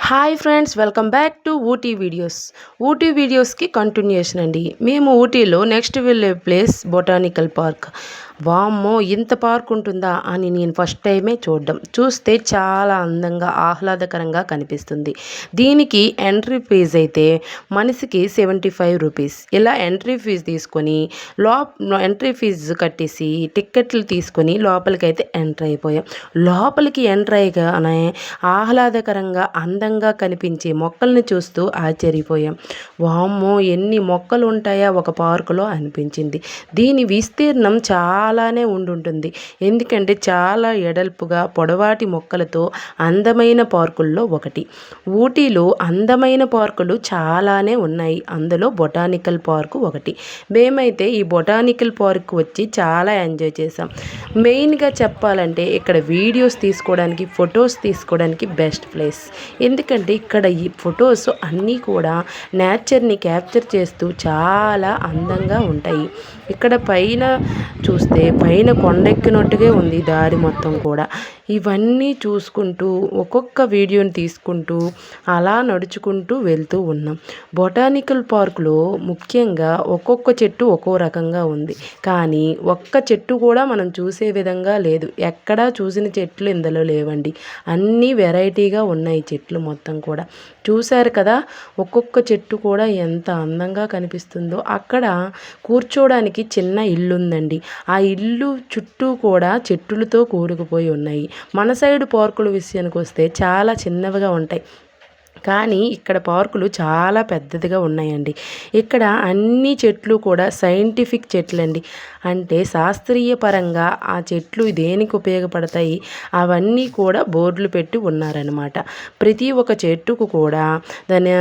Hi friends, welcome back to Ooty videos. Ooty వీడియోస్కి continuation అండి. మేము ఊటీలో నెక్స్ట్ వెళ్ళే ప్లేస్ బొటానికల్ పార్క్. వామ్మో, ఇంత పార్క్ ఉంటుందా అని నేను ఫస్ట్ టైమే చూస్తే చాలా అందంగా ఆహ్లాదకరంగా కనిపిస్తుంది. దీనికి ఎంట్రీ ఫీజు అయితే మనిషికి 75 రూపీస్. ఇలా ఎంట్రీ ఫీజు తీసుకొని ఎంట్రీ ఫీజు కట్టేసి టిక్కెట్లు తీసుకొని లోపలికైతే ఎంటర్ అయిపోయాం. లోపలికి ఎంటర్ అయ్యగానే ఆహ్లాదకరంగా అందంగా కనిపించే మొక్కల్ని చూస్తూ ఆశ్చర్యపోయాం. వామ్మో, ఎన్ని మొక్కలు ఉంటాయా ఒక పార్కులో అనిపించింది. దీని విస్తీర్ణం చాలానే ఉండుంటుంది. ఎందుకంటే చాలా ఎడల్పుగా పొడవాటి మొక్కలతో అందమైన పార్కుల్లో ఒకటి. ఊటీలో అందమైన పార్కులు చాలానే ఉన్నాయి. అందులో బొటానికల్ పార్కు ఒకటి. మేమైతే ఈ బొటానికల్ పార్క్ వచ్చి చాలా ఎంజాయ్ చేసాం. మెయిన్గా చెప్పాలంటే ఇక్కడ వీడియోస్ తీసుకోవడానికి, ఫొటోస్ తీసుకోవడానికి బెస్ట్ ప్లేస్. ఎందుకంటే ఇక్కడ ఈ ఫొటోస్ అన్నీ కూడా నేచర్ని క్యాప్చర్ చేస్తూ చాలా అందంగా ఉంటాయి. ఇక్కడ పైన చూస్తే పైన కొండెక్కినట్టుగా ఉంది దారి మొత్తం కూడా. ఇవన్నీ చూసుకుంటూ ఒక్కొక్క వీడియోని తీసుకుంటూ అలా నడుచుకుంటూ వెళ్తూ ఉన్నాం. బొటానికల్ పార్కులో ముఖ్యంగా ఒక్కొక్క చెట్టు ఒక్కో రకంగా ఉంది. కానీ ఒక్క చెట్టు కూడా మనం చూసే విధంగా లేదు. ఎక్కడా చూసిన చెట్లు ఇందులో లేవండి. అన్నీ వెరైటీగా ఉన్నాయి చెట్లు మొత్తం కూడా. చూశారు కదా, ఒక్కొక్క చెట్టు కూడా ఎంత అందంగా కనిపిస్తుందో. అక్కడ కూర్చోడానికి చిన్న ఇల్లు ఉందండి. ఆ ఇల్లు చుట్టూ కూడా చెట్టులతో కూరుకుపోయి ఉన్నాయి. మన సైడ్ పార్కుల విషయానికి వస్తే చాలా చిన్నవిగా ఉంటాయి. కానీ ఇక్కడ పార్కులు చాలా పెద్దదిగా ఉన్నాయండి. ఇక్కడ అన్ని చెట్లు కూడా సైంటిఫిక్ చెట్లు అండి. అంటే శాస్త్రీయ పరంగా ఆ చెట్లు దేనికి ఉపయోగపడతాయి అవన్నీ కూడా బోర్డులు పెట్టి ఉన్నారనమాట. ప్రతి ఒక్క చెట్టుకు కూడా దాని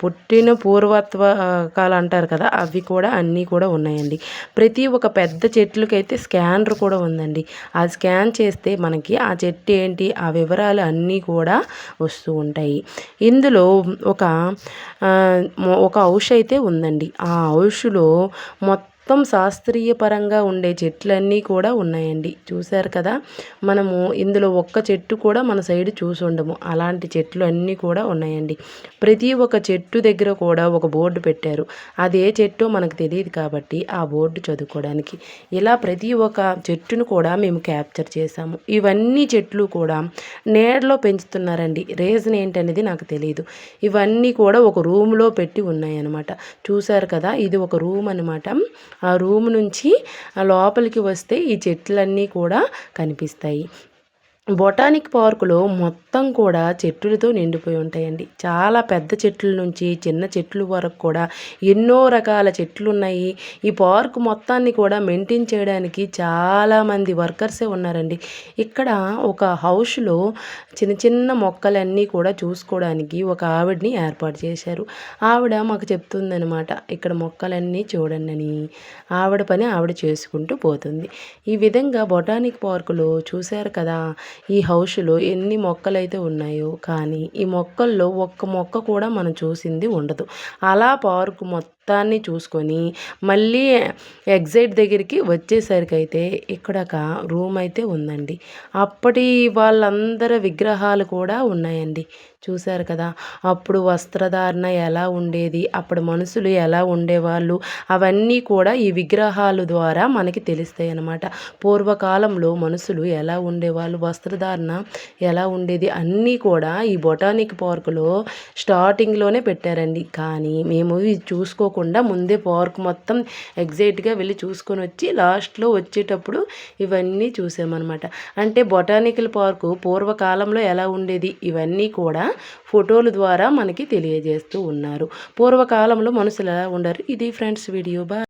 పుట్టిన పూర్వత్వకాలు అంటారు కదా, అవి కూడా అన్నీ కూడా ఉన్నాయండి. ప్రతి ఒక్క పెద్ద చెట్లకైతే స్కానర్ కూడా ఉందండి. ఆ స్కాన్ చేస్తే మనకి ఆ చెట్టు ఏంటి ఆ వివరాలు అన్నీ కూడా వస్తూ ఉంటాయి. ఇందులో ఒక హౌస్ అయితే ఉందండి. ఆ హౌస్లో మొత్తం శాస్త్రీయ పరంగా ఉండే చెట్లన్నీ కూడా ఉన్నాయండి. చూశారు కదా, మనము ఇందులో ఒక్క చెట్టు కూడా మన సైడ్ చూసి ఉండము. అలాంటి చెట్లు అన్నీ కూడా ఉన్నాయండి. ప్రతి ఒక్క చెట్టు దగ్గర కూడా ఒక బోర్డు పెట్టారు. అదే చెట్టు మనకు తెలియదు కాబట్టి ఆ బోర్డు చదువుకోవడానికి. ఇలా ప్రతి ఒక్క చెట్టును కూడా మేము క్యాప్చర్ చేసాము. ఇవన్నీ చెట్లు కూడా నీడలో పెంచుతున్నారండి. రీజన్ ఏంటనేది నాకు తెలియదు. ఇవన్నీ కూడా ఒక రూమ్లో పెట్టి ఉన్నాయన్నమాట. చూశారు కదా, ఇది ఒక రూమ్ అనమాట. ఆ రూమ్ నుంచి లోపలికి వస్తే ఈ చెట్లన్నీ కూడా కనిపిస్తాయి. బొటానిక్ పార్కులో మొత్తం కూడా చెట్లతో నిండిపోయి ఉంటాయండి. చాలా పెద్ద చెట్ల నుంచి చిన్న చెట్లు వరకు కూడా ఎన్నో రకాల చెట్లు ఉన్నాయి. ఈ పార్క్ మొత్తాన్ని కూడా మెయింటైన్ చేయడానికి చాలామంది వర్కర్సే ఉన్నారండి. ఇక్కడ ఒక హౌస్లో చిన్న చిన్న మొక్కలన్నీ కూడా చూసుకోవడానికి ఒక ఆవిడని ఏర్పాటు చేశారు. ఆవిడ మాకు చెప్తుందనమాట, ఇక్కడ మొక్కలన్నీ చూడండి అని. ఆవిడ పని ఆవిడ చేసుకుంటూ పోతుంది. ఈ విధంగా బొటానిక్ పార్కులో చూశారు కదా, ఈ హౌస్లో ఎన్ని మొక్కలైతే ఉన్నాయో, కానీ ఈ మొక్కల్లో ఒక్క మొక్క కూడా మనం చూసింది ఉండదు. అలా పార్కు మొత్తాన్ని చూసుకొని మళ్ళీ ఎగ్జిట్ దగ్గరికి వచ్చేసరికి అయితే ఇక్కడ ఒక రూమ్ అయితే ఉందండి. అప్పటి వాళ్ళందరి విగ్రహాలు కూడా ఉన్నాయండి. చూశారు కదా, అప్పుడు వస్త్రధారణ ఎలా ఉండేది, అప్పుడు మనుషులు ఎలా ఉండేవాళ్ళు, అవన్నీ కూడా ఈ విగ్రహాల ద్వారా మనకి తెలుస్తాయి అన్నమాట. పూర్వకాలంలో మనుషులు ఎలా ఉండేవాళ్ళు, వస్త్రధారణ ఎలా ఉండేది అన్నీ కూడా ఈ బొటానిక్ పార్కులో స్టార్టింగ్లోనే పెట్టారండి. కానీ మేము ఇది చూసుకోకుండా ముందే పార్క్ మొత్తం ఎగ్జైట్గా వెళ్ళి చూసుకొని వచ్చి లాస్ట్లో వచ్చేటప్పుడు ఇవన్నీ చూసామన్నమాట. అంటే బొటానికల్ పార్కు పూర్వకాలంలో ఎలా ఉండేది ఇవన్నీ కూడా ఫోటోల ద్వారా మనకి తెలియజేస్తూ ఉన్నారు. పూర్వకాలంలో మనుషులు ఎలా ఉండరు. ఇది ఫ్రెండ్స్ వీడియో. బాయ్.